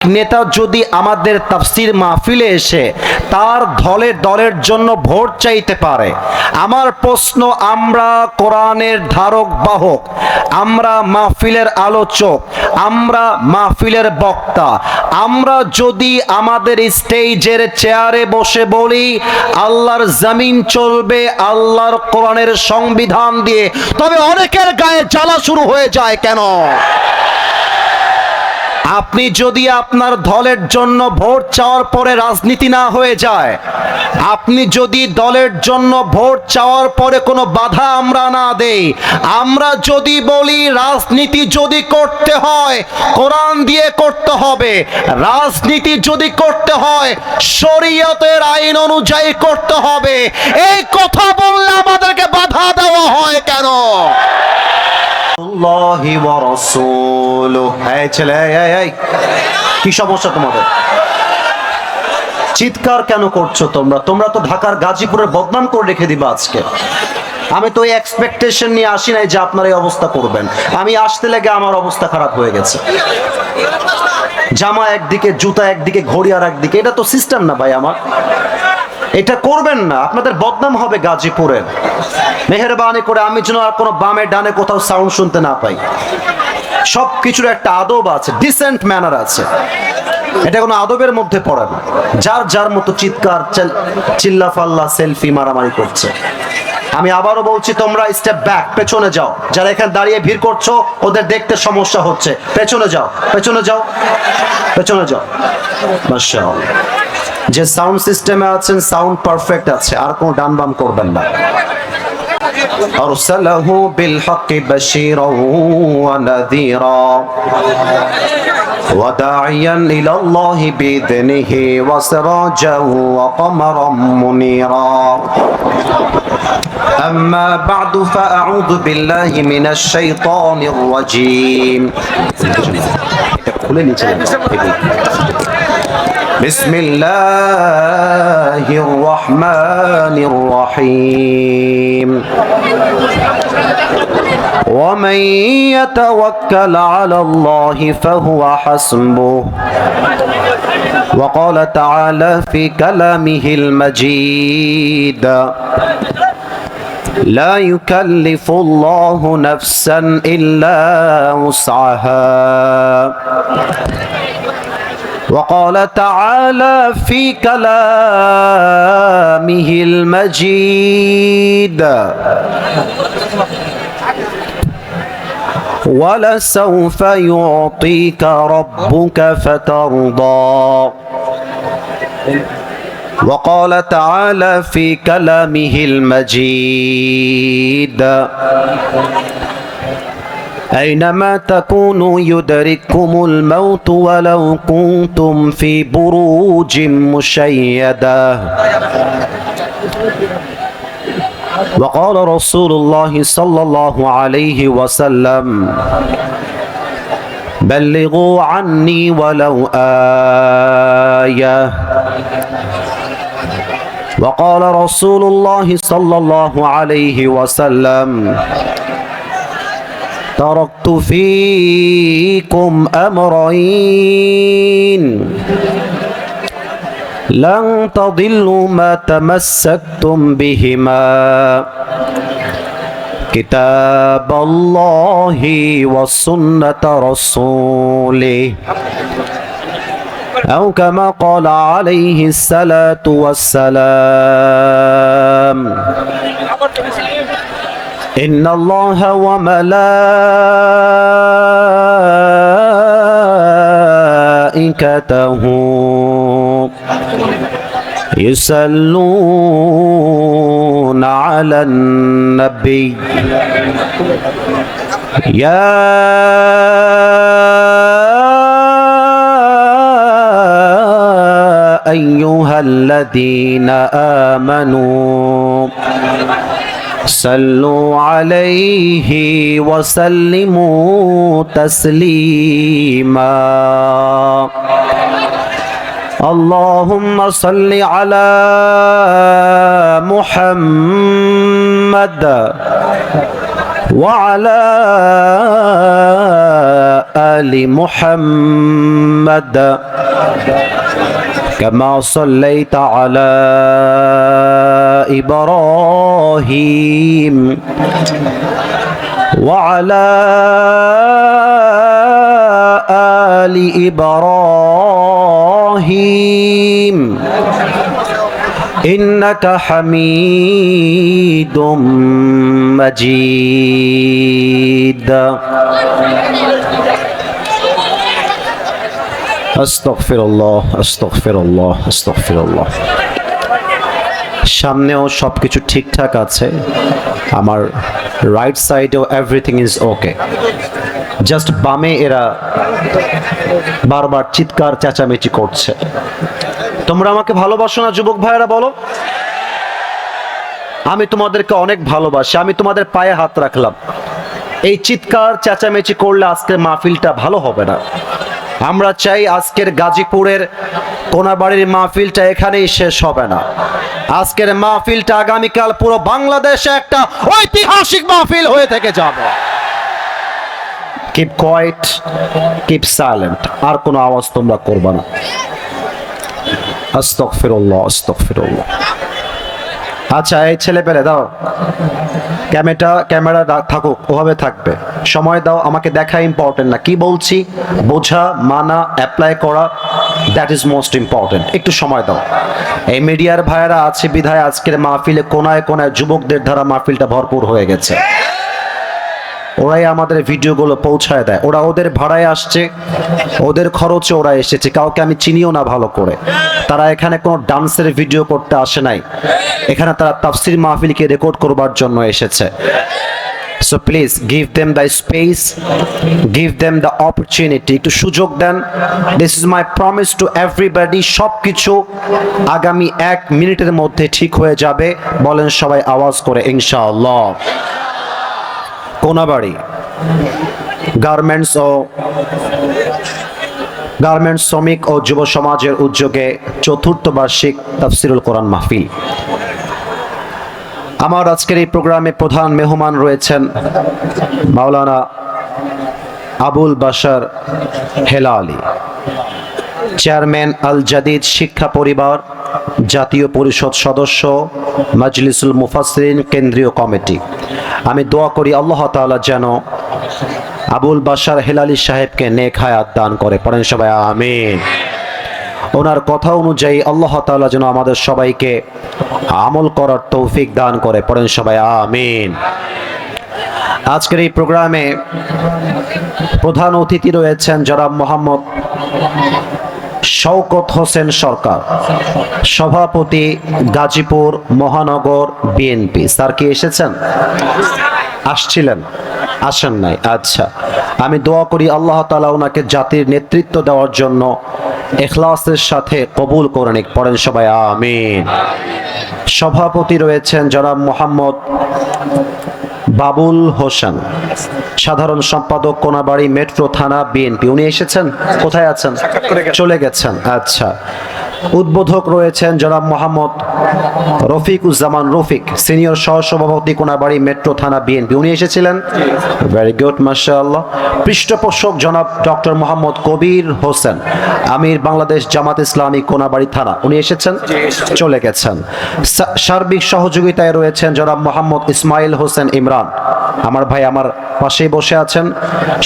নেতা যদি আমাদের তাফসীর মাহফিলে এসে তার দলের জন্য ভোট চাইতে পারে, আমার প্রশ্ন, আমরা কোরআনের ধারক বাহক, আমরা মাহফিলের আলোচক, আমরা মাহফিলের বক্তা, আমরা যদি আমাদের স্টেজের চেয়ারে বসে বলি আল্লাহর জমিন চলবে আল্লাহর কোরআনের সংবিধান দিয়ে, তবে অনেকের গায়ে জ্বালা শুরু হয়ে যায় কেন? আপনি যদি আপনার দলের জন্য ভোট চাওয়ার পরে রাজনীতি না হয়ে যায়, আপনি যদি দলের জন্য ভোট চাওয়ার পরে কোনো বাধা আমরা না দেই, আমরা যদি বলি রাজনীতি যদি করতে হয় কোরআন দিয়ে করতে হবে, রাজনীতি যদি করতে হয় শরীয়তের আইন অনুযায়ী করতে হবে, এই কথা বললে আমাদেরকে বাধা দেওয়া হয় কেন? আল্লাহি ওয়া রাসূলুহু। এই ছেলে, এই কি সমস্যা তোমাদের? চিৎকার কেন করছো তোমরা তো ঢাকার গাজীপুরের বদনাম করে রেখে দিবা আজকে। আমি তো এই এক্সপেকটেশন নিয়ে আসি নাই যে আপনারা এই অবস্থা করবেন। আমি আসতে লেগে আমার অবস্থা খারাপ হয়ে গেছে। জামা একদিকে, জুতা একদিকে, ঘড়ি আর একদিকে, এটা তো সিস্টেম না ভাই আমার। এটা করবেন না, আপনাদের বদনাম হবে গাজীপুরের। মেহেরবানি করে আমি যেন আর কোনো বামে ডানে কোথাও সাউন্ড শুনতে না পাই। সব কিছুর একটা আদব আছে, ডিসেন্ট ম্যানার আছে, এটা কোনো আদবের মধ্যে পড়ে না। যার মতো চিৎকার, চিল্লা ফাল্লা, সেলফি মারামারি করছে। আমি আবারও বলছি, তোমরা স্টেপ ব্যাক, পেছনে যাও। যারা এখানে দাঁড়িয়ে ভিড় করছো ওদের দেখতে সমস্যা হচ্ছে, পেছনে যাও, পেছনে যাও, পেছনে যাও। মাশাআল্লাহ, যে সাউন্ড সিস্টেমে আছেন সাউন্ড পারফেক্ট আছে, আর কোনো ডান বাম করবেন না। আরসালাহু বিল হক্কি বাশীরাও ওয়া নাযীরা ওয়া দাঈয়ান ইলাল্লাহি বিইذনিহি ওয়া সিরাজাও ওয়া কমারাম মুনীরা। আম্মা বা'দু ফাআউযু বিল্লাহি মিনাশ শাইতানির রাজীম। এটা খুলে নিচে بسم الله الرحمن الرحيم ومن يتوكل على الله فهو حسبه وقال تعالى في كلامه المجيد لا يكلف الله نفسا إلا وسعها وقال تعالى في كلامه المجيد ولسوف يعطيك ربك فترضى وقال تعالى في كلامه المجيد أينما تكونوا يدرككم الموت ولو كنتم في بروج مشيدة وقال رسول الله صلى الله عليه وسلم بلغوا عني ولو آية وقال رسول الله صلى الله عليه وسلم تركت فيكم أمرين لن تضلوا ما تمسكتم بهما كتاب الله وسنة رسوله أو كما قال عليه الصلاة والسلام إن الله وملائكته يصلون على النبي يا أيها الذين آمنوا صلوا عليه وسلموا تسليما اللهم صل على محمد وعلى آل محمد محمد كما صليت على إبراهيم وعلى آل إبراهيم إنك حميد مجيد আস্তাগফিরুল্লাহ আস্তাগফিরুল্লাহ আস্তাগফিরুল্লাহ। সামনেও সবকিছু ঠিকঠাক আছে, আমার রাইট সাইডেও এভরিথিং ইজ ওকে, জাস্ট বামে এরা বারবার চিৎকার চেঁচামেচি করছে। তোমরা আমাকে ভালোবাসো না যুবক ভাইয়েরা, বলো? আমি তোমাদেরকে অনেক ভালোবাসি, আমি তোমাদের পায়ে হাত রাখলাম। এই চিৎকার চেঁচামেচি করলে আজকের মাহফিলটা ভালো হবে না। আমরা চাই আজকের গাজীপুরের কোনাবাড়ির মাহফিলটা এখানেই শেষ হবে না। আজকের মাহফিলটা আগামীকাল পুরো বাংলাদেশে একটা ঐতিহাসিক মাহফিল হয়ে থেকে যাবে। কিপ কোয়াইট, কিপ সাইলেন্ট, আর কোনো আওয়াজ তোমরা করবে না। আস্তাগফিরুল্লাহ আস্তাগফিরুল্লাহ। আচ্ছা, এই ছেলে পেলে দাও, ক্যামেরা থাকুক, ওভাবে থাকবে। সময় দাও, আমাকে দেখা ইম্পর্টেন্ট না, কি বলছি বোঝা, মানা, অ্যাপ্লাই করা, দ্যাট ইজ মোস্ট ইম্পর্টেন্ট। একটু সময় দাও। এই মিডিয়ার ভাইয়েরা আছে বিধায় আজকের মাহফিলে কোনায় কোনায় যুবকদের দ্বারা মাহফিলটা ভরপুর হয়ে গেছে। ওরাই আমাদের ভিডিওগুলো পৌঁছায় দেয়, ওরা ওদের ভাড়ায় আসছে, ওদের খরচে ওরা এসেছে, কাউকে আমি চিনিও না ভালো করে। তারা এখানে কোনো ডান্সের ভিডিও করতে আসে নাই, এখানে তারা তাফসির মাহফিলকে রেকর্ড করবার জন্য এসেছে। So please give them the space, give them the opportunity, একটু সুযোগ দেন। This is my promise to everybody, সব কিছু আগামী 1 মিনিটের মধ্যে ঠিক হয়ে যাবে। বলেন সবাই আওয়াজ করে ইনশাআল্লাহ। কোনাবাড়ি গার্মেন্টস শ্রমিক ও যুব সমাজের উদ্যোগে ৪র্থ বার্ষিক তাফসিরুল কোরআন মাহফিল। আমার আজকের এই প্রোগ্রামে প্রধান মেহমান রয়েছেন মাওলানা আবুল বাশার হেলালি, চেয়ারম্যান আল জাদিদ শিক্ষা পরিবার, জাতীয় পরিষদ সদস্য, মাজলিসুল মুফাসসিরিন কেন্দ্রীয় কমিটি। আমি দোয়া করি আল্লাহ তাআলা যেন আবুল বাশার হেলালি সাহেবকে নেক হায়াত দান করে। পড়েন সবাই আমিন। ওনার কথা অনুযায়ী আল্লাহ তাআলা যেন আমাদের সবাইকে আমল করার তৌফিক দান করে। পড়েন সবাই আমিন। আজকের এই প্রোগ্রামে প্রধান অতিথি রয়েছেন জনাব মোহাম্মদ শওকত হোসেন সরকার, সভাপতি গাজীপুর মহানগর বিএনপি। স্যার কি এসেছেন? আসছিলেন? আসেন নাই? আচ্ছা, আমি দোয়া করি আল্লাহ তাআলা ওনাকে জাতির নেতৃত্ব দেওয়ার জন্য ইখলাসের সাথে কবুল করে নিক। পড়েন সবাই আমিন। সভাপতি রয়েছেন জনাব মোহাম্মদ বাবুল হোসেন, সাধারণ সম্পাদক কোনাবাড়ি মেট্রো থানা বিএনপি। উনি এসেছেন? কোথায় আছেন? চলে গেছেন। আচ্ছা, উদ্বোধক রয়েছেন জনাব মোহাম্মদ রফিকুজ্জামান রফিক, সিনিয়র সহসভাপতি কোনাবাড়ি মেট্রো থানা বিএনপি। উনি এসেছিলেন? ভেরি গুড, মাশাআল্লাহ। পৃষ্ঠপোষক জনাব ডক্টর মোহাম্মদ কবির হোসেন, আমির বাংলাদেশ জামাত ইসলামী কোনাবাড়ি থানা। উনি এসেছেন? চলে গেছেন। সার্বিক সহযোগিতায় রয়েছেন জনাব মোহাম্মদ ইসমাইল হোসেন ইমরান, আমার ভাই আমার পাশেই বসে আছেন,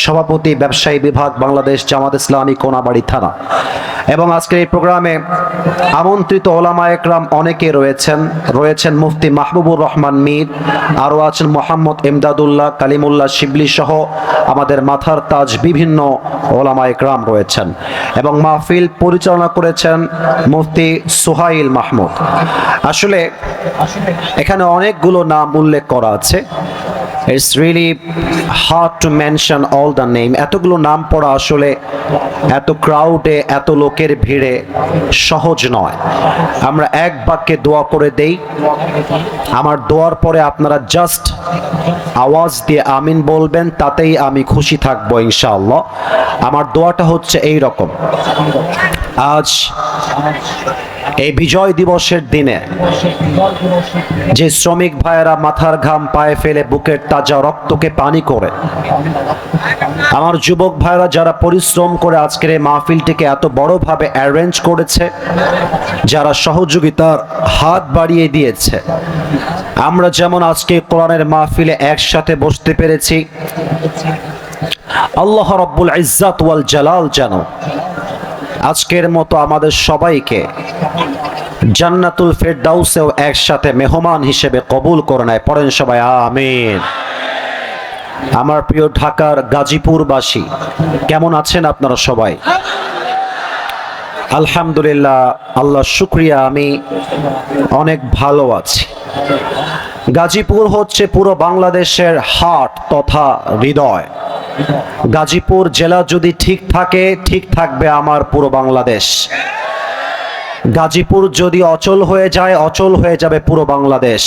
সভাপতি ব্যবসায়ী বিভাগ বাংলাদেশ জামাত ইসলামী কোনাবাড়ি থানা। এবং আজকের এই প্রোগ্রামে আমন্ত্রিত ওলামা একরাম অনেকে রয়েছেন মুফতি মাহবুবুর রহমান মীর, আরও আছেন মোহাম্মদ ইমদাদুল্লাহ কালিমুল্লাহ শিবলি সহ আমাদের মাথার তাজ বিভিন্ন ওলামা একরাম রয়েছেন। এবং মাহফিল পরিচালনা করেছেন মুফতি সুহাইল মাহমুদ। আসলে এখানে অনেকগুলো নাম উল্লেখ করা আছে, It's really hard to mention all the name. এতগুলো নাম পড়া আসলে এত ক্রাউডে, এত লোকের ভিড়ে সহজ নয়। আমরা এক বাক্যে দোয়া করে দেই, আমার দোয়ার পরে আপনারা জাস্ট আওয়াজ দিয়ে আমিন বলবেন, তাতেই আমি খুশি থাকবো ইনশাআল্লাহ। আমার দোয়াটা হচ্ছে এই রকম: আজ এই বিজয় দিবসের দিনে যে শ্রমিক ভাইয়েরা মাথার ঘাম পায়ে ফেলে বুকের তাজা রক্তকে পানি করে, আমার যুবক ভাইয়েরা যারা পরিশ্রম করে আজকের এই মাহফিলটিকে এত বড়ভাবে অ্যারেঞ্জ করেছে, যারা সহযোগিতার হাত বাড়িয়ে দিয়েছে, আমরা যেমন আজকে কোরআনের মাহফিলে একসাথে বসতে পেরেছি, আল্লাহ রাব্বুল ইজ্জাত ওয়াল জালাল যেন আজকের মতো আমাদের সবাইকে জান্নাতুল ফেরদাউসেও একসাথে মেহমান হিসেবে কবুল করে নেয়। পড়েন সবাই আমিন। আমার প্রিয় ঢাকার গাজীপুরবাসী, কেমন আছেন আপনারা সবাই? আলহামদুলিল্লাহ, আল্লাহ শুকরিয়া, আমি অনেক ভালো আছি। গাজীপুর হচ্ছে পুরো বাংলাদেশের হার্ট তথা হৃদয়। গাজীপুর জেলা যদি ঠিক থাকে, ঠিক থাকবে আমার পুরো বাংলাদেশ। গাজীপুর যদি অচল হয়ে যায়, অচল হয়ে যাবে পুরো বাংলাদেশ।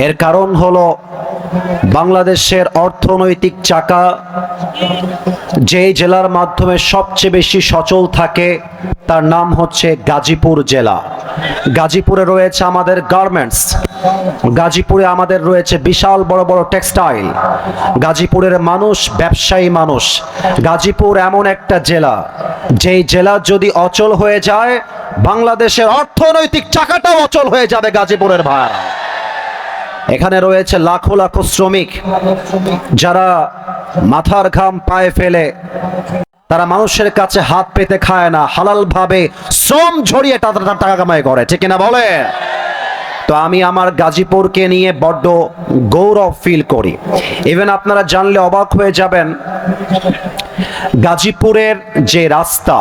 এর কারণ হলো বাংলাদেশের অর্থনৈতিক চাকা যে জেলার মাধ্যমে সবচেয়ে বেশি সচল থাকে তার নাম হচ্ছে গাজীপুর জেলা। গাজীপুরে রয়েছে আমাদের গার্মেন্টস, গাজীপুরে আমাদের রয়েছে বিশাল বড় বড় টেক্সটাইল, গাজীপুরের মানুষ ব্যবসায়ী মানুষ। গাজীপুর এমন একটা জেলা, যেই জেলা যদি অচল হয়ে যায় বাংলাদেশের অর্থনৈতিক চাকাটাও অচল হয়ে যাবে গাজীপুরের ভাইরা। এখানে রয়েছে লাখো লাখো শ্রমিক যারা মাথার ঘাম পায়ে ফেলে, তারা মানুষের কাছে হাত পেতে খায় না, হালাল ভাবে শ্রম ঝরিয়ে তাদের টাকা কামাই করে, ঠিক কিনা বলে? তো আমি আমার গাজীপুরকে নিয়ে বড্ড গৌরব ফিল করি। ইভেন আপনারা জানলে অবাক হয়ে যাবেন, গাজীপুরের যে রাস্তা,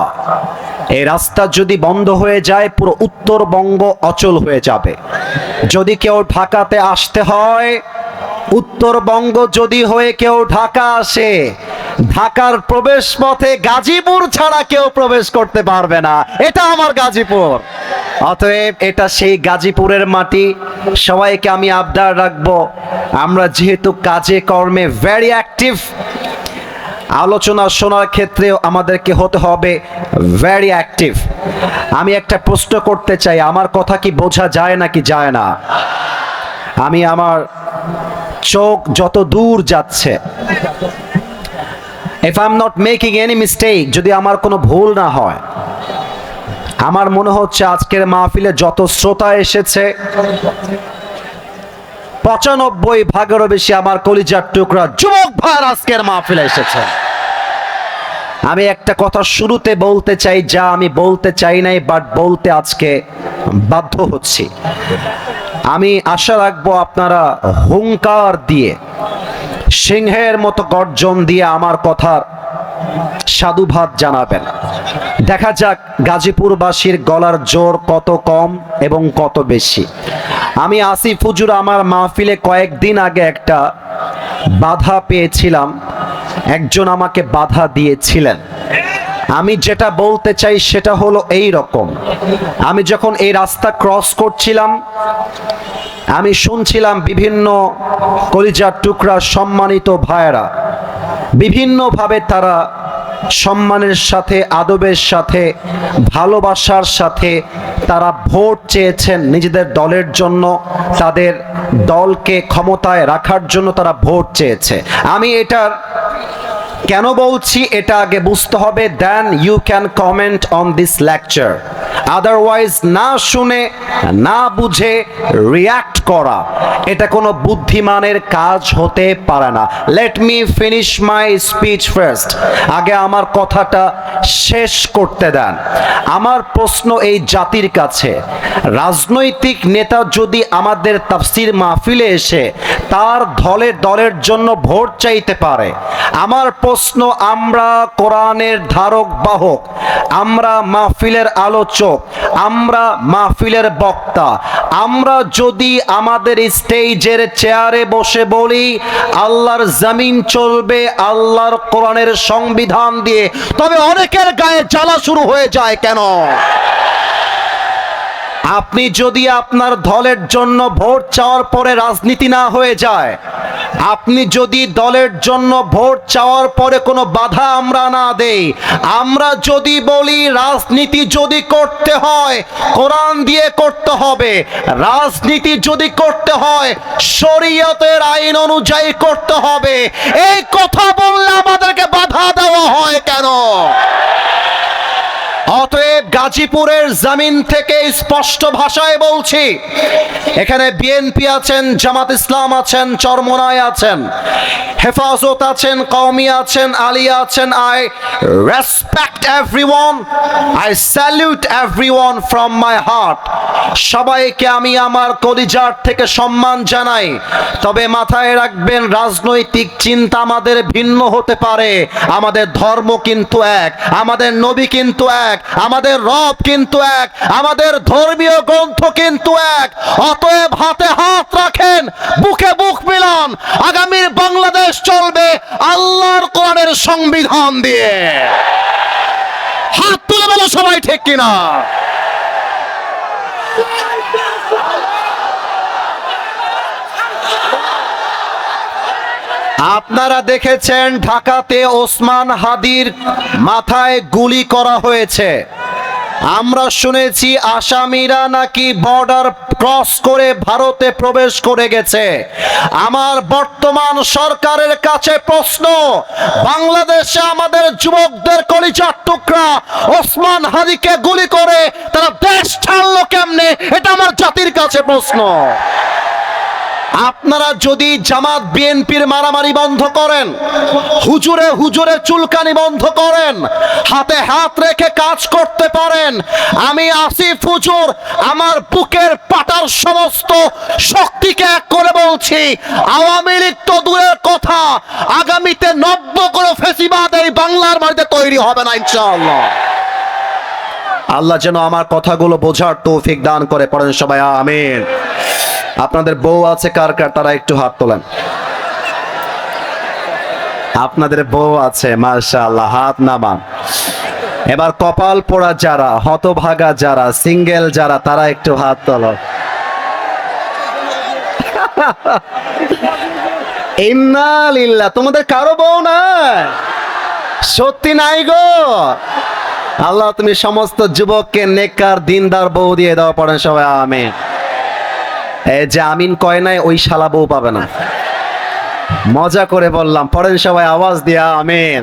এই রাস্তা যদি বন্ধ হয়ে যায় পুরো উত্তরবঙ্গ অচল হয়ে যাবে। যদি কেউ ঢাকাতে আসতে হয়, উত্তরবঙ্গ যদি হয়ে কেউ ঢাকা আসে, ঢাকার প্রবেশ পথে গাজীপুর ছাড়া কেউ প্রবেশ করতে পারবে না। এটা আমার গাজীপুর। অতএব এটা সেই গাজীপুরের মাটি। সবাইকে আমি আবদার রাখবো, আমরা যেহেতু কাজে কর্মে ভেরি অ্যাক্টিভ, আলোচনা শোনার ক্ষেত্রেও আমাদেরকে হতে হবে ভেরি অ্যাক্টিভ। আমি একটা প্রশ্ন করতে চাই, আমার কথা কি বোঝা যায় নাকি যায় না? আমি আমার চোখ যত দূর যাচ্ছে, if I'm not making any mistake, যদি আমার কোনো ভুল না হয়, আমার মনে হচ্ছে আজকের মাহফিলে যত শ্রোতা এসেছে 95% বেশি আমার কলিজার টুকরা যুবক ভাইরা আজকের মাহফিলে এসেছে। আমি একটা কথা শুরুতে বলতে চাই, যা আমি বলতে চাই নাই, বাট বলতে আজকে বাধ্য হচ্ছি। আমি আশা রাখবো আপনারা হুঙ্কার দিয়ে, সিংহের মতো গর্জন দিয়ে আমার কথার সাধুবাদ জানাবেন। দেখা যাক গাজীপুরবাসীর গলার জোর কত কম এবং কত বেশি। আমি আসিফ হুজুর আমার মাহফিলে কয়েকদিন আগে একটা বাধা পেয়েছিলাম, একজন আমাকে বাধা দিয়েছিলেন। আমি যেটা বলতে চাই সেটা হলো এই রকম, আমি যখন এই রাস্তা ক্রস করছিলাম, আমি শুনছিলাম বিভিন্ন কলিজার টুকরা সম্মানিত ভাইয়েরা বিভিন্নভাবে তারা সম্মানের সাথে, আদবের সাথে, ভালোবাসার সাথে তারা ভোট চেয়েছেন নিজেদের দলের জন্য, তাদের দলকে ক্ষমতায় রাখার জন্য তারা ভোট চেয়েছে। আমি এটার কেন বলছি এটা আগে বুঝতে হবে, then you can comment on this lecture. Otherwise না শুনে না বুঝে রিয়াক্ট করা, এটা কোনো বুদ্ধিমানের কাজ হতে পারে না। Let me finish my speech first. আগে আমার কথাটা শেষ করতে দেন। আমার প্রশ্ন এই জাতির কাছে, রাজনৈতিক নেতা যদি আমাদের তাফসীর মাহফিলে এসে তার দলের জন্য ভোট চাইতে পারে, আমার প্রশ্ন, আমরা কোরআনের ধারক বাহক, আমরা মাহফিলের আলোচক, আমরা মাহফিলের বক্তা, আমরা যদি আমাদের স্টেজের চেয়ারে বসে বলি আল্লাহর জমিন চলবে আল্লাহর কোরআনের সংবিধান দিয়ে, তবে অনেকের গায়ে জ্বালা শুরু হয়ে যায়। কেন? আপনি যদি আপনার দলের জন্য ভোট চাওয়ার পরে রাজনীতি না হয়ে যায়, আপনি যদি দলের জন্য ভোট চাওয়ার পরে কোনো বাধা আমরা না দেই, আমরা যদি বলি রাজনীতি যদি করতে হয় কোরআন দিয়ে করতে হবে, রাজনীতি যদি করতে হয় শরীয়তের আইন অনুযায়ী করতে হবে, এই কথা বললে আমাদেরকে বাধা দেওয়া হয় কেন? অতএব গাজীপুরের জমিন থেকে স্পষ্ট ভাষায় বলছি, এখানে বিএনপি আছেন, জামাত ইসলাম আছেন, চরমোনাই আছেন, হেফাজত আছেন, কওমি আছেন, আলিয়া আছেন। I respect everyone, I salute everyone from my heart. সবাইকে আমি আমার কলিজার থেকে সম্মান জানাই। তবে মাথায় রাখবেন, রাজনৈতিক চিন্তা আমাদের ভিন্ন হতে পারে, আমাদের ধর্ম কিন্তু এক, আমাদের নবী কিন্তু এক, আমাদের রব কিন্তু এক, আমাদের ধর্মীয় গ্রন্থ কিন্তু এক। অতএব হাতে হাত রাখেন, বুকে বুক মিলান, আগামীর বাংলাদেশ চলবে আল্লাহর কোরআনের সংবিধান দিয়ে। হাত তুলে বলো সবাই, ঠিক কিনা? আপনারা দেখেছেন ঢাকাতে ওসমান হাদির মাথায় গুলি করা হয়েছে। আমরা শুনেছি আসামিরা নাকি বর্ডার ক্রস করে ভারতে প্রবেশ করে গেছে। আমার বর্তমান সরকারের কাছে প্রশ্ন, বাংলাদেশে আমাদের যুবকদের কলিজার টুকরা ওসমান হাদিকে গুলি করে তারা দেশ ছাড়লো কেমনে? এটা আমার জাতির কাছে প্রশ্ন। আপনারা যদি জামাত বিএনপির মারামারি বন্ধ করেন, হুজুরে হুজুরে চুলকানি বন্ধ করেন, হাতে হাত রেখে কাজ করতে পারেন, আমি আসিফ হুজুর আমার বুকের পাটার সমস্ত শক্তিকে এক করে বলছি, আওয়ামী লীগ তো দূরের কথা, আগামীতে নব্য কোনো ফেসিবাদ এই বাংলার মাটিতে তৈরি হবে না ইনশাআল্লাহ। আল্লাহ যেন আমার কথাগুলো বোঝার তৌফিক দান করে, পড়েন সবাই আমিন। আপনাদের বউ আছে কার কার, তারা একটু হাত তোলেন। আপনাদের বউ আছে, মাশাআল্লাহ, হাত নামান। এবার কপাল পোড়া যারা, হতভাগা যারা, সিঙ্গেল যারা, তারা একটু হাত তোলো। ইন্না লিল্লাহ। তোমাদের কারো বউ নাই? সত্যি নাই গো? আল্লাহ তুমি সমস্ত যুবককে নেককার দিনদার বউ দিয়ে দাও, পড়েন সবাই আমিন। এই যে আমিন কয় নাই, ওই শালা বউ পাবে না, মজা করে বললাম, পড়েন সবাই আওয়াজ দিয়া আমিন।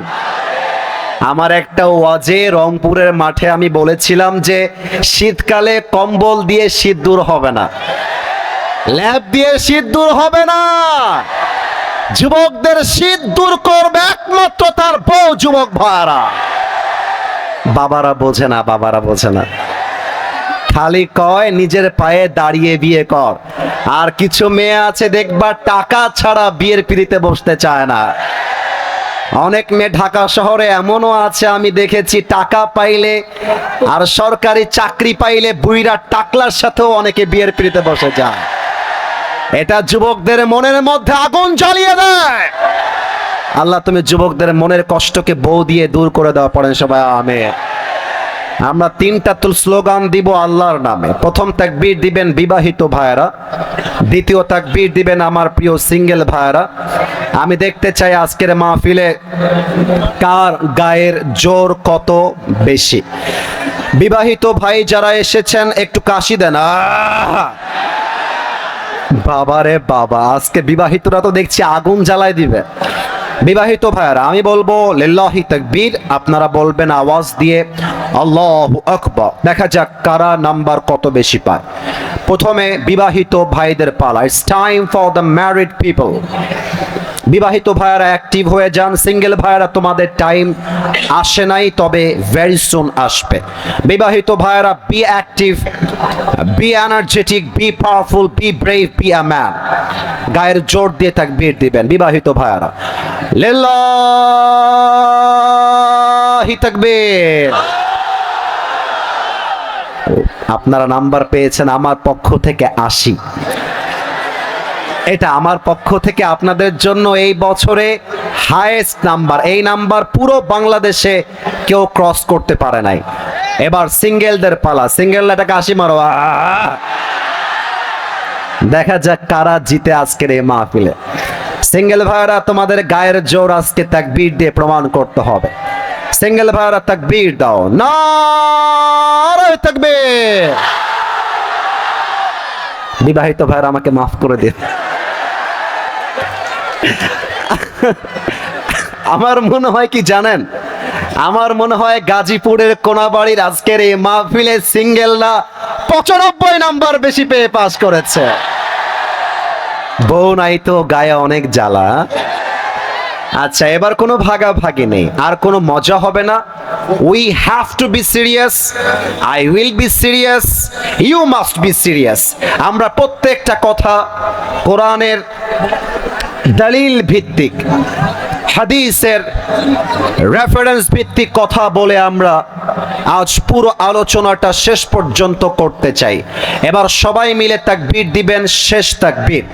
আমার একটা ওয়াজে রংপুরের মাঠে আমি বলেছিলাম যে শীতকালে কম্বল দিয়ে শীত দূর হবে না, ল্যাপ দিয়ে শীত দূর হবে না, যুবকদের শীত দূর করবে একমাত্র তার বউ। যুবক ভাইরা, বাবারা বোঝে না, বাবারা বোঝে না, খালি কয় নিজের পায়ে দাঁড়িয়ে বিয়ে কর। আর কিছু মেয়ে আছে দেখবা টাকা ছাড়া বিয়ের পিড়িতে বসতে চায় না। অনেক মেয়ে ঢাকা শহরে এমনও আছে আমি দেখেছি, টাকা পাইলে আর সরকারি চাকরি পাইলে বুইরা টাকলার সাথেও অনেকে বিয়ের পিড়িতে বসে যায়। এটা যুবকদের মনের মধ্যে আগুন জ্বালিয়ে দেয়। আল্লাহ তুমি যুবকদের মনের কষ্টকে বউ দিয়ে দূর করে দাও, পড়েন সবাই আমিন। আমরা তিনটা স্লোগান দিব আল্লাহর নামে। প্রথম তাকবীর দিবেন বিবাহিত ভাইয়েরা, দ্বিতীয় তাকবীর দিবেন আমার প্রিয় সিঙ্গেল ভাইয়েরা। আমি দেখতে চাই আজকের মাহফিলে কার গায়ের জোর কত বেশি। বিবাহিত ভাই যারা এসেছেন একটু কাশি দেন। বাবারে বাবা, আজকে বিবাহিতরা তো দেখছি আগুন জ্বালায় দিবে। বিবাহিত ভাইয়ারা আমি বলবো লিল্লাহি তাকবীর, আপনারা বলবেন আওয়াজ দিয়ে আল্লাহু আকবার। দেখা যাক কারা নাম্বার কত বেশি পায়। প্রথমে বিবাহিত ভাইদের পালা। It's time for the married people. বিবাহিত ভাইয়ারা অ্যাক্টিভ হয়ে যান। সিঙ্গেল ভাইয়ারা তোমাদের টাইম আসে নাই, তবে ভেরি সুন আসবে। বিবাহিত ভাইয়ারা be active, be energetic, be powerful, be brave, be a man. গায়ের জোর দিয়ে তাকবীর দিবেন বিবাহিত ভাইয়ারা। লিল্লাহি তাকবীর। আপনারা নাম্বার পেয়েছেন আমার পক্ষ থেকে 80। এটা আমার পক্ষ থেকে আপনাদের জন্য এই বছরে হাইয়েস্ট নাম্বার। এই নাম্বার পুরো বাংলাদেশে কেউ ক্রস করতে পারে নাই। এবার সিঙ্গেলদের পালা, সিঙ্গেলরা টাকা 80 মারো। দেখা যাক কারা জিতে আজকের এই মাহফিলে। সিঙ্গেল ভাইরা তোমাদের গায়ের জোর আজকে তাকবীর দিয়ে প্রমাণ করতে হবে। সিঙ্গেল ভাইরা তাকবীর দাও, নারে তাকবীর। বিবাহিত ভাইরা আমাকে মাফ করে দিন। আমার মনে হয় কি জানেন, আমার মনে হয় গাজীপুরের কোনাবাড়ির আজকের এই মাহফিলে সিঙ্গেলরা 95 নাম্বার বেশি পেয়ে পাস করেছে। বউ নাই তো গায়ে অনেক জ্বালা। আচ্ছা, এবার কোনো ভাগাভাগি নেই, আর কোনো মজা হবে না। We have to be serious, I will be serious, you must be serious. আমরা প্রত্যেকটা কথা কোরআনের দলিল ভিত্তিক, হাদিসের রেফারেন্স ভিত্তিক কথা বলে আমরা আজ পুরো আলোচনাটা শেষ পর্যন্ত করতে চাই। এবার সবাই মিলে তাকবীর দিবেন, শেষ তাকবীর।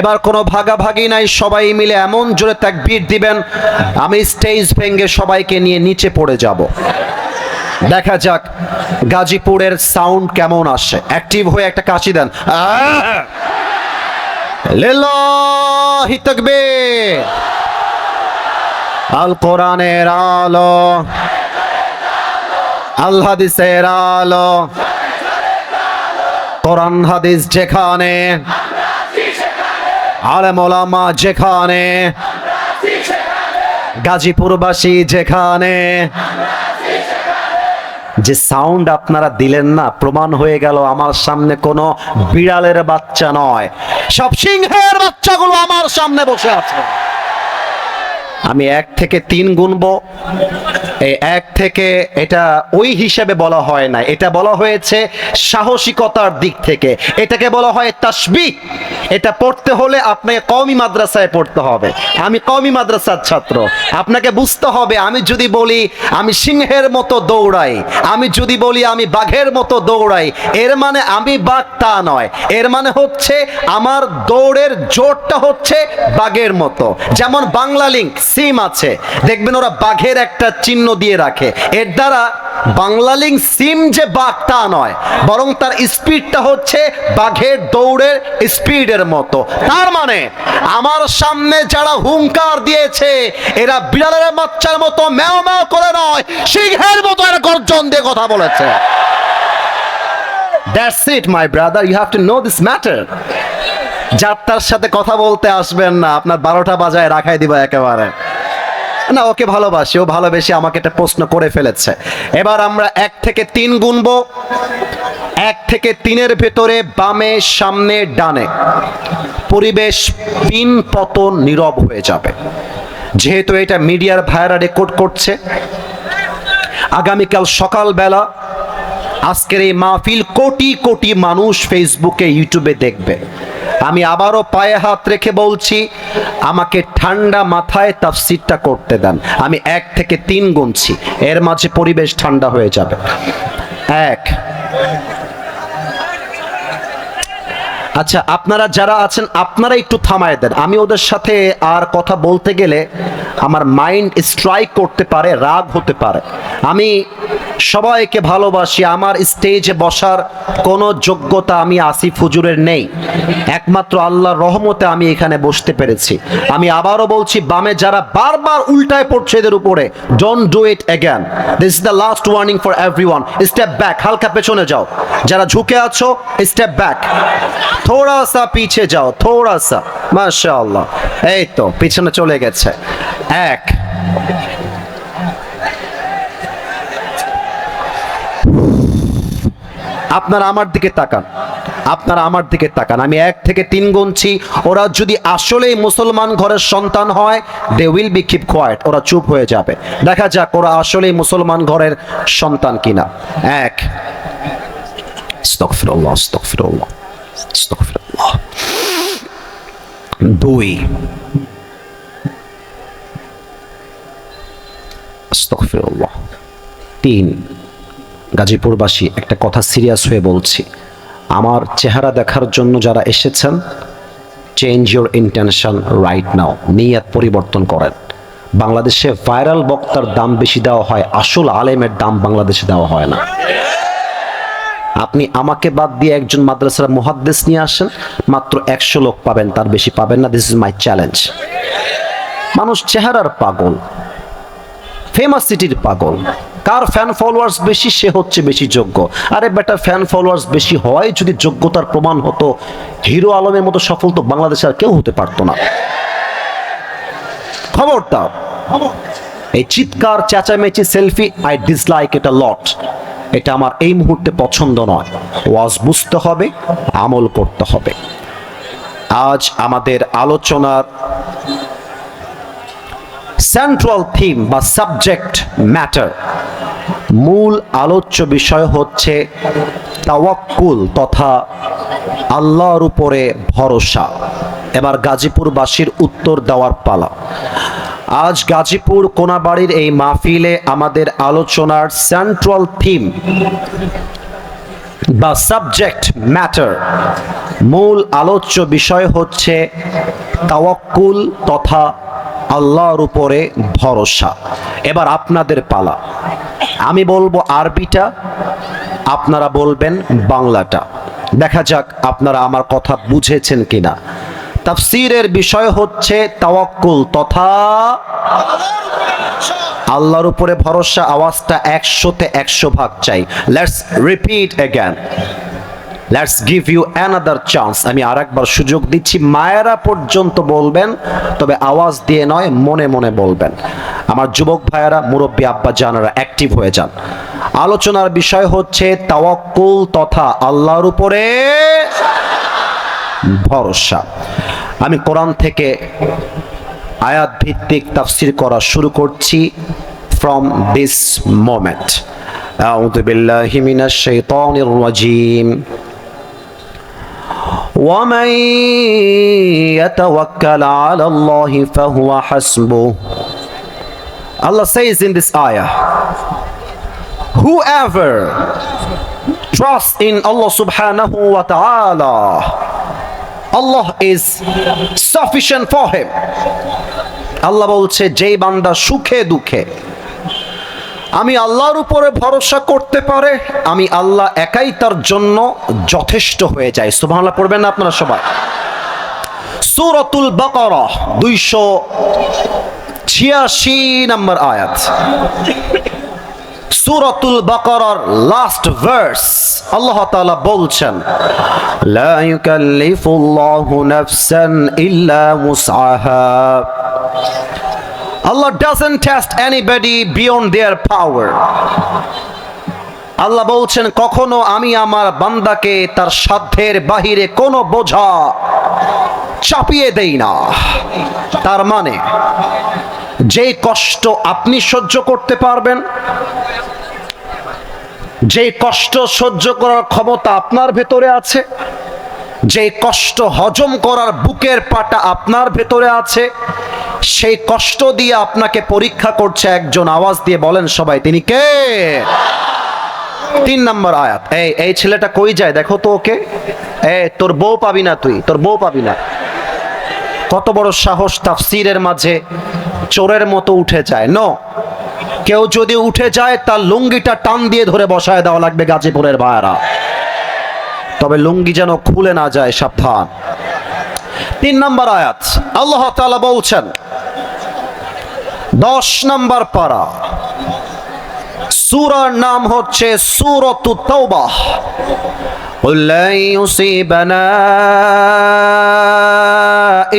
এবার কোনো ভাগাভাগি নাই, সবাই মিলে এমন জোরে তাকবীর দিবেন আমি স্টেজ ভেঙে সবাইকে নিয়ে নিচে পড়ে যাব। দেখা যাক গাজীপুরের সাউন্ড কেমন আসে। অ্যাক্টিভ হয়ে একটা কাশি দেন। লিল্লাহি তাকবীর। আল কোরআনের আলো, আল হাদিসের আলো, কোরআন হাদিস যেখানে, আলেম ওলামা যেখানে, গাজীপুরবাসী যেখানে। যে সাউন্ড আপনারা দিলেন না, প্রমাণ হয়ে গেল আমার সামনে কোনো বিড়ালের বাচ্চা নয়, সব সিংহের বাচ্চাগুলো আমার সামনে বসে আছে। আমি 1 থেকে 3 গুনবো। এই 1 থেকে, এটা ওই হিসেবে বলা হয় না, এটা বলা হয়েছে সাহসিকতার দিক থেকে। এটাকে বলা হয় তাসবিহ। এটা পড়তে হলে আপনাকে কওমি মাদ্রাসায় পড়তে হবে। আমি কওমি মাদ্রাসার ছাত্র। আপনাকে বুঝতে হবে, আমি যদি বলি আমি সিংহের মতো দৌড়াই, আমি যদি বলি আমি বাঘের মতো দৌড়াই, এর মানে আমি বাঘ তা নয়। এর মানে হচ্ছে আমার দৌড়ের জোরটা হচ্ছে বাঘের মতো। যেমন বাংলা লিংক সিম আছে, দেখবেন ওরা বাঘের একটা চিহ্ন দিয়ে রাখে। এর দ্বারা বাংলা লিংক সিম যে বাঘ তা নয়, বরং তার স্পিডটা হচ্ছে বাঘের দৌড়ের স্পিডের মতো। তার মানে আমার সামনে যারা হুঙ্কার দিয়েছে, এরা বিড়ালের বাচ্চার মতো ম্যাও ম্যাও করে নয়, সিংহের মতো এরা গর্জন দিয়ে কথা বলেছে। That's it, my brother. You have to know this matter. যার তার সাথে কথা বলতে আসবেন না, আপনার 12টা বাজায় রাখাই দিব একেবারে। না, ওকে ভালোবাসি, ও ভালোবেসে আমাকে একটা প্রশ্ন করে ফেলেছে। এবার আমরা 1 থেকে 3 গুনবো। 1 থেকে 3-এর ভেতরে বামে, সামনে, ডানে পরিবেশ পিন পতন নীরব হয়ে যাবে। যেহেতু এটা মিডিয়ার ভাইরা রেকর্ড করছে, আগামীকাল সকালবেলা আজকের এই মাহফিল কোটি কোটি মানুষ ফেসবুকে, ইউটিউবে দেখবে। আমি আবারও পায়ে হাত রেখে বলছি, আমাকে ঠান্ডা মাথায় তাফসীরটা করতে দেন। আমি 1 থেকে 3 গুনছি, এর মাঝে পরিবেশ ঠান্ডা হয়ে যাবে। 1। আচ্ছা, আপনারা যারা আছেন আপনারা একটু থামায় দেন। আমি ওদের সাথে আর কথা বলতে গেলে আমার মাইন্ড স্ট্রাইক করতে পারে, রাগ হতে পারে। আমি সবাইকে ভালোবাসি, আমার স্টেজে বসার কোনো যোগ্যতা আমি আসিফ হুজুরের নেই, একমাত্র আল্লাহর রহমতে আমি এখানে বসতে পেরেছি। আমি আবারও বলছি, বামে যারা বারবার উল্টায় পড়ছে এদের উপরে, don't do it again. This is the last warning for everyone. Step back, হালকা পেছনে যাও। যারা ঝুঁকে আছো স্টেপ ব্যাক, থোড়া সা পিছে যাও, থোড়া সা। মাশাআল্লাহ, এই তো পিছনে চলে গেছে। 1। আপনারা আমার দিকে তাকান, আপনারা আমার দিকে তাকান। আমি 1 থেকে 3 গুনছি। ওরা যদি আসলেই মুসলমান ঘরের সন্তান হয়, they will be keep quiet, ওরা চুপ হয়ে যাবে। দেখা যাক ওরা আসলেই মুসলমান ঘরের সন্তান কিনা। 1। আস্তাগফিরুল্লাহ, আস্তাগফিরুল্লাহ, আস্তাগফিরুল্লাহ। 2। আস্তাগফিরুল্লাহ। 3। গাজীপুরবাসী, একটা কথা সিরিয়াস হয়ে বলছি, আমার চেহারা দেখার জন্য যারা এসেছেন, change your intention right now. নিয়ত পরিবর্তন করেন। বাংলাদেশে ভাইরাল বক্তার দাম বেশি দেওয়া হয়, আসল আলেমের দাম বাংলাদেশে দেওয়া হয় না। আপনি আমাকে বাদ দিয়ে একজন মাদ্রাসার মুহাদ্দিস নিয়ে আসেন, মাত্র 100 লোক পাবেন, তার বেশি পাবেন না। This is my challenge. মানুষ চেহারার পাগল, ফেমাস সিটির পাগল। কার ফ্যান ফলোয়ার্স বেশি সে হচ্ছে বেশি যোগ্য। আরে বেটা, ফ্যান ফলোয়ার্স বেশি হওয়াই যদি যোগ্যতার প্রমাণ হতো, হিরো আলমের মতো সফল তো বাংলাদেশে আর কেউ হতে পারতো না। খবরদার, এই চিৎকার চেঁচামেচি সেলফি, আই ডিসলাইক এটা লট। এটা আমার এই মুহূর্তে পছন্দ নয়। ওয়াজ বুঝতে হবে, আমল করতে হবে। আজ আমাদের আলোচনার সেন্ট্রাল থিম বা সাবজেক্ট ম্যাটার, মূল আলোচ্য বিষয় হচ্ছে তাওয়াক্কুল তথা আল্লাহর উপরে ভরসা। এবার গাজীপুরবাসীর উত্তর দেওয়ার পালা। আজ গাজীপুর কোনাবাড়ির এই মাহফিলে আমাদের আলোচনার সেন্ট্রাল থিম বা সাবজেক্ট ম্যাটার, মূল আলোচ্য বিষয় হচ্ছে তাওয়াক্কুল তথা আল্লাহর উপরে ভরসা। এবার আপনাদের পালা। আমি বলবো আরবিটা, আপনারা বলবেন বাংলাটা। দেখা যাক আপনারা আমার কথা বুঝেছেন কিনা। তাফসীরের বিষয় হচ্ছে তাওয়াক্কুল তথা আল্লাহর উপরে ভরসা। আওয়াজটা 100-তে 100 ভাগ চাই। Let's repeat again, let's give you another chance. আমি আরেকবার সুযোগ দিচ্ছি, মায়েরা পর্যন্ত বলবেন, তবে আওয়াজ দিয়ে নয়, মনে মনে বলবেন। আমার যুবক ভাইয়েরা, মুরব্বী আব্বা জানারা অ্যাক্টিভ হয়ে যান। আলোচনার বিষয় হচ্ছে তাওয়াক্কুল তথা আল্লাহর উপরে ভরসা। আমি কোরআন থেকে আয়াত ভিত্তিক তাফসীর করা শুরু করছি ফ্রম দিস মোমেন্ট। আউযু বিল্লাহি মিনাশ শাইতানির রাজীম। ومن يتوكل على الله فهو حسبه. Allah says in this ayah, whoever trusts in Allah subhanahu wa ta'ala, Allah is sufficient for him. আল্লাহ বলছে, যেই বান্দা সুখে দুঃখে আমি আল্লাহর উপরে ভরসা করতে পারে, আমি আল্লাহ একাই তার জন্য যথেষ্ট হয়ে যায়। সুবহানাল্লাহ পড়বেন না আপনারা সবাই? সূরাতুল বাকারা 286 নম্বর আয়াত। সূরাতুল বাকারার লাস্ট ভার্স আল্লাহ তাআলা বলছেন, লা ইউকাল্লিফুল্লাহু নাফসান ইল্লা উসআহা। Allah doesn't test anybody beyond their power. আল্লাহ বলছেন, কখনো আমি আমার বান্দাকে তার সাধ্যের বাহিরে কোনো বোঝা চাপিয়ে দেই না। তার মানে যে কষ্ট আপনি সহ্য করতে পারবেন, যে কষ্ট সহ্য করার ক্ষমতা আপনার ভেতরে আছে, যে কষ্ট হজম করার বুকের পাটা আপনার ভেতরে আছে, সেই কষ্ট দিয়ে আপনাকে পরীক্ষা করছে একজন। আওয়াজ দিয়ে বলেন সবাই, তিনি কে? 3 নম্বর আয়াত। এই ছেলেটা কই যায় দেখো তো ওকে। তোর বউ পাবি না, তুই তোর বউ পাবি না। কত বড় সাহস তাফসীরের মাঝে চোরের মতো উঠে যায়। নো, কেউ যদি উঠে যায় তার লুঙ্গিটা টান দিয়ে ধরে বসায় দেওয়া লাগবে গাজীপুরের ভাইরা। তবে লুঙ্গি যেন খুলে না যায়, সাবধান। 3 নম্বর আয়াত আল্লাহ তাআলা বলছেন, 10 নম্বর পারা, সূরার নাম হচ্ছে সূরাতুত তাওবাহ। قل لن يصيبنا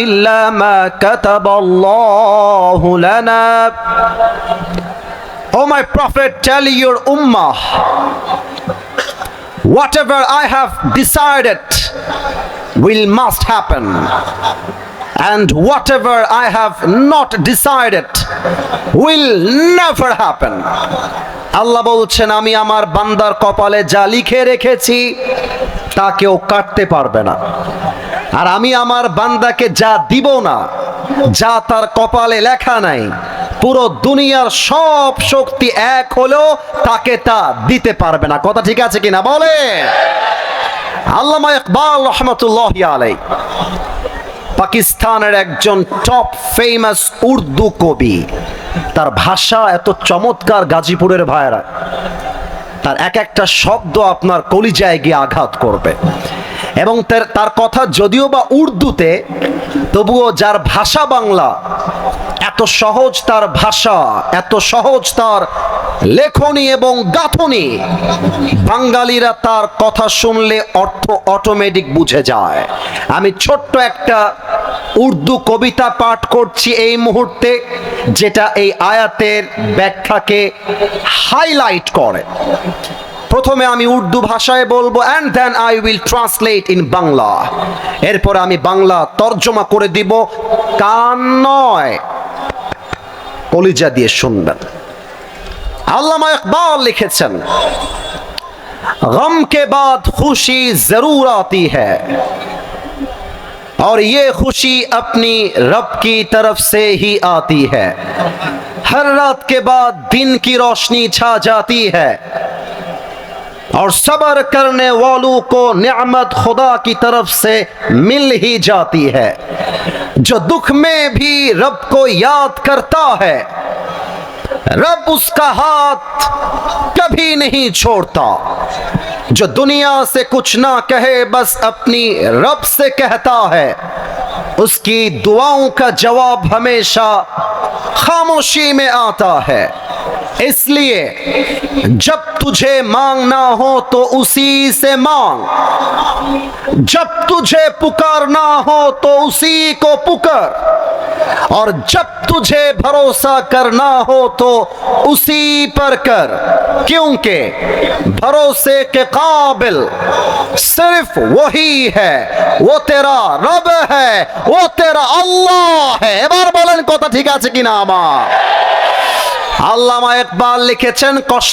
إلا ما كتب الله لنا. Oh my prophet, tell your ummah, whatever I have decided will must happen, and whatever I have not decided will never happen. আল্লাহ বলছেন, আমি আমার বান্দার কপালে যা লিখে রেখেছি তা কেউ কাটতে পারবে না, আর আমি আমার বান্দাকে যা দিব না, যা তার কপালে লেখা নাই, পুরো দুনিয়ার সব শক্তি এক হলেও তাকে তা দিতে পারবে না। কথা ঠিক আছে কিনা বলে? আল্লামা ইকবাল রহমাতুল্লাহি আলাইহি পাকিস্তানের একজন টপ ফেমাস উর্দু কবি। তার ভাষা এত চমৎকার, গাজীপুরের ভাইয়েরা, তার এক একটা শব্দ আপনার কলিজায় গিয়ে আঘাত করবে। এবং তার কথা যদিও বা উর্দুতে, তবুও যার ভাষা বাংলা, এত সহজ তার ভাষা, এত সহজ তার লেখনী এবং গাঁথনি, বাঙালিরা তার কথা শুনলে অর্থ অটোমেটিক বুঝে যায়। আমি ছোট্ট একটা উর্দু কবিতা পাঠ করছি এই মুহূর্তে, যেটা এই আয়াতের ব্যাখ্যাকে হাইলাইট করে। প্রথমে আমি উর্দু ভাষায় বলবো, and then I will translate in Bangla. এরপর আমি বাংলা তর্জমা করে দিব, কান নয় কলিজা দিয়ে শুনবেন। আল্লামা ইকবাল লিখেছেন, গম কে বাদ খুশি জরুর আতি है और ये खुशी अपनी रब की तरफ से ही आती है। हर रात के बाद दिन की रोशनी छा जाती है और सब्र करने वालों को नियामत खुदा की तरफ से मिल ही जाती है। जो दुख में भी रब को याद करता है, रब उसका हाथ कभी नहीं छोड़ता। जो दुनिया से कुछ ना कहे, बस अपनी रब से कहता है, उसकी दुआओं का जवाब हमेशा खामोशी में आता है। इसलिए जब तुझे मांगना हो तो उसी से मांग, जब तुझे पुकारना हो तो उसी को पुकार, और जब तुझे भरोसा करना हो तो उसी पर कर, क्योंकि भरोसे के काबिल सिर्फ वही है, वो तेरा रब है, वो तेरा अल्लाह है। এবার বলেন কথা ঠিক আছে কিনা আমার? আল্লামা ইকবাল লিখেছেন, কষ্ট